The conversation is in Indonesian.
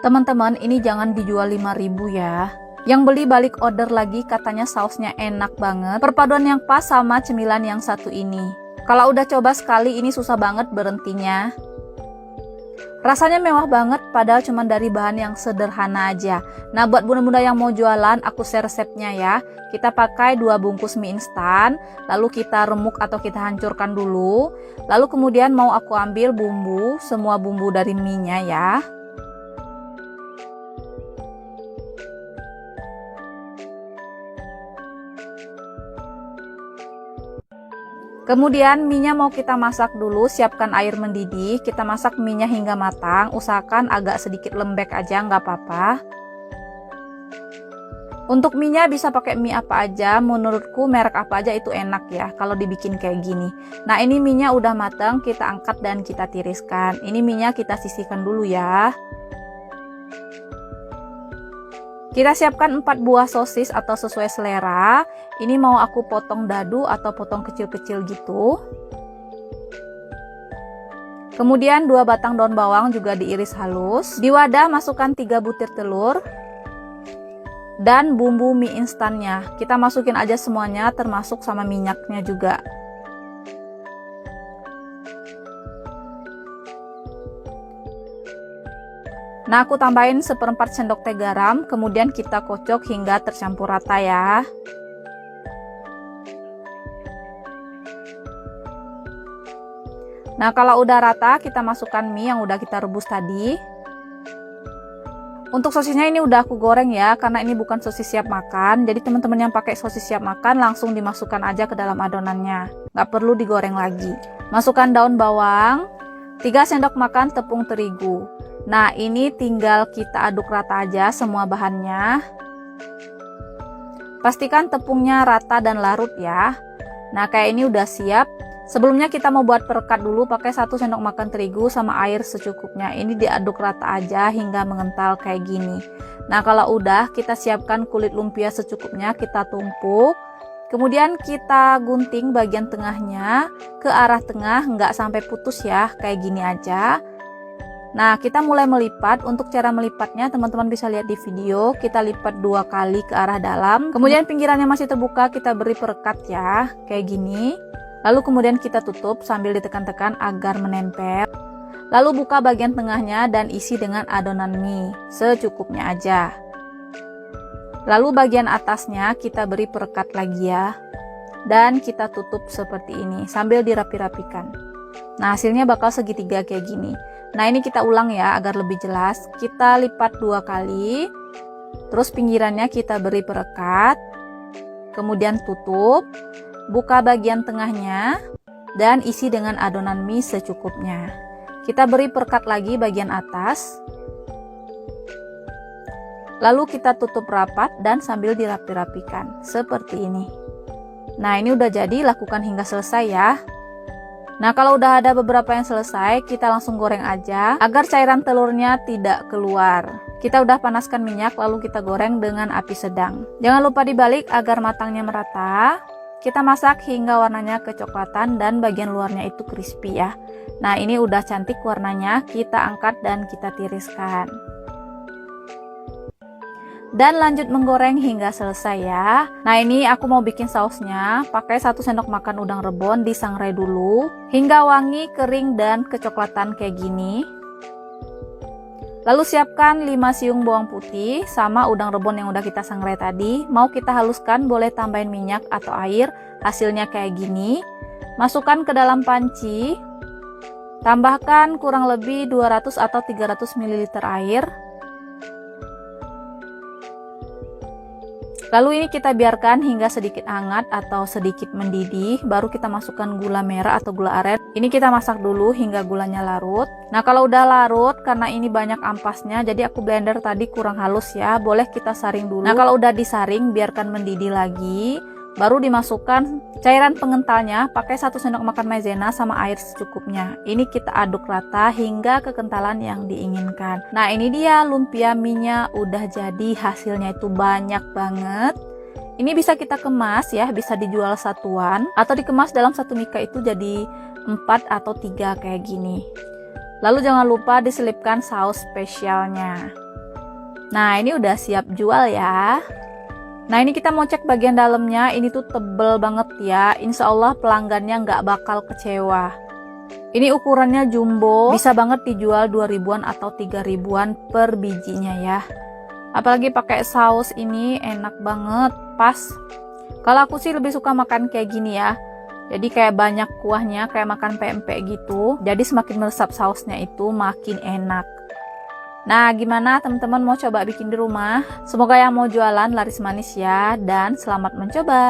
Teman-teman, ini jangan dijual 5.000 ya. Yang beli balik order lagi, katanya sausnya enak banget. Perpaduan yang pas sama cemilan yang satu ini. Kalau udah coba sekali, ini susah banget berhentinya. Rasanya mewah banget, padahal cuma dari bahan yang sederhana aja. Nah, buat bunda-bunda yang mau jualan, aku share resepnya ya. Kita pakai 2 bungkus mie instan, lalu kita remuk atau kita hancurkan dulu. Lalu kemudian mau aku ambil bumbu, semua bumbu dari mie-nya ya. Kemudian mie-nya mau kita masak dulu, siapkan air mendidih, kita masak mie-nya hingga matang, usahakan agak sedikit lembek aja, nggak apa-apa. Untuk mie-nya bisa pakai mie apa aja, menurutku merek apa aja itu enak ya, kalau dibikin kayak gini. Nah, ini mie-nya udah matang, kita angkat dan kita tiriskan. Ini mie-nya kita sisihkan dulu ya. Kita siapkan 4 buah sosis atau sesuai selera. Ini mau aku potong dadu atau potong kecil-kecil gitu. Kemudian 2 batang daun bawang juga diiris halus. Di wadah masukkan 3 butir telur. Dan bumbu mie instannya. Kita masukin aja semuanya termasuk sama minyaknya juga. Nah, aku tambahin 1/4 sendok teh garam, kemudian kita kocok hingga tercampur rata ya. Nah, kalau udah rata, kita masukkan mie yang udah kita rebus tadi. Untuk sosisnya ini udah aku goreng ya, karena ini bukan sosis siap makan. Jadi teman-teman yang pakai sosis siap makan langsung dimasukkan aja ke dalam adonannya. Nggak perlu digoreng lagi. Masukkan daun bawang, 3 sendok makan tepung terigu. Nah, ini tinggal kita aduk rata aja semua bahannya. Pastikan tepungnya rata dan larut ya. Nah, kayak ini udah siap. Sebelumnya kita mau buat perekat dulu, pakai 1 sendok makan terigu sama air secukupnya. Ini diaduk rata aja hingga mengental kayak gini. Nah, kalau udah, kita siapkan kulit lumpia secukupnya, kita tumpuk. Kemudian kita gunting bagian tengahnya ke arah tengah, nggak sampai putus ya, kayak gini aja. Nah, kita mulai melipat. Untuk cara melipatnya teman-teman bisa lihat di video. Kita lipat 2 kali ke arah dalam. Kemudian pinggirannya masih terbuka, kita beri perekat ya, kayak gini. Lalu kemudian kita tutup sambil ditekan-tekan agar menempel. Lalu buka bagian tengahnya dan isi dengan adonan mie, secukupnya aja. Lalu bagian atasnya kita beri perekat lagi ya. Dan kita tutup seperti ini sambil dirapi-rapikan. Nah, hasilnya bakal segitiga kayak gini. Nah, ini kita ulang ya agar lebih jelas. Kita lipat 2 kali. Terus pinggirannya kita beri perekat. Kemudian tutup. Buka bagian tengahnya dan isi dengan adonan mie secukupnya. Kita beri perekat lagi bagian atas. Lalu kita tutup rapat dan sambil dirapi-rapikan seperti ini. Nah, ini udah jadi, lakukan hingga selesai ya. Nah, kalau udah ada beberapa yang selesai, kita langsung goreng aja agar cairan telurnya tidak keluar. Kita udah panaskan minyak, lalu kita goreng dengan api sedang. Jangan lupa dibalik agar matangnya merata. Kita masak hingga warnanya kecoklatan dan bagian luarnya itu crispy ya. Nah, ini udah cantik warnanya, kita angkat dan kita tiriskan. Dan lanjut menggoreng hingga selesai ya. Nah, ini aku mau bikin sausnya. Pakai 1 sendok makan udang rebon, disangrai dulu hingga wangi, kering dan kecoklatan kayak gini. Lalu siapkan 5 siung bawang putih sama udang rebon yang udah kita sangrai tadi. Mau kita haluskan, boleh tambahin minyak atau air. Hasilnya kayak gini. Masukkan ke dalam panci. Tambahkan kurang lebih 200 atau 300 ml air. Lalu ini kita biarkan hingga sedikit hangat atau sedikit mendidih, baru kita masukkan gula merah atau gula aren. Ini kita masak dulu hingga gulanya larut. Nah, kalau udah larut, karena ini banyak ampasnya, jadi aku blender tadi kurang halus ya, boleh kita saring dulu. Nah, kalau udah disaring, biarkan mendidih lagi. Baru dimasukkan cairan pengentalnya, pakai 1 sendok makan maizena sama air secukupnya. Ini kita aduk rata hingga kekentalan yang diinginkan. Nah, ini dia lumpia mie-nya udah jadi, hasilnya itu banyak banget. Ini bisa kita kemas ya, bisa dijual satuan atau dikemas dalam satu mika itu jadi 4 atau 3 kayak gini. Lalu jangan lupa diselipkan saus spesialnya. Nah, ini udah siap jual ya. Nah, ini kita mau cek bagian dalamnya. Ini tuh tebel banget ya. Insya Allah pelanggannya nggak bakal kecewa. Ini ukurannya jumbo, bisa banget dijual 2.000-an atau 3.000-an per bijinya ya. Apalagi pakai saus ini enak banget, pas. Kalau aku sih lebih suka makan kayak gini ya. Jadi kayak banyak kuahnya, kayak makan pempek gitu. Jadi semakin meresap sausnya itu makin enak. Nah, gimana teman-teman mau coba bikin di rumah? Semoga yang mau jualan laris manis ya, dan selamat mencoba.